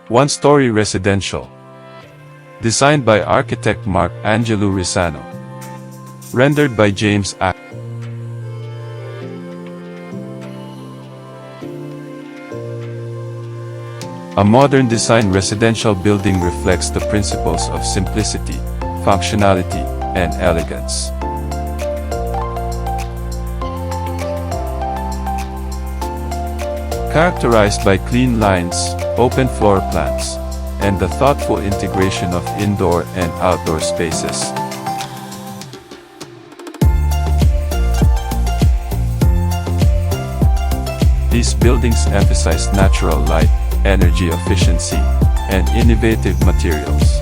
One-Storey Residential. Designed by architect Angelou Rizano. Rendered by James Aclan. A modern design residential building reflects the principles of simplicity, functionality, and elegance. Characterized by clean lines, open floor plans, and the thoughtful integration of indoor and outdoor spaces. These buildings emphasize natural light, energy efficiency, and innovative materials.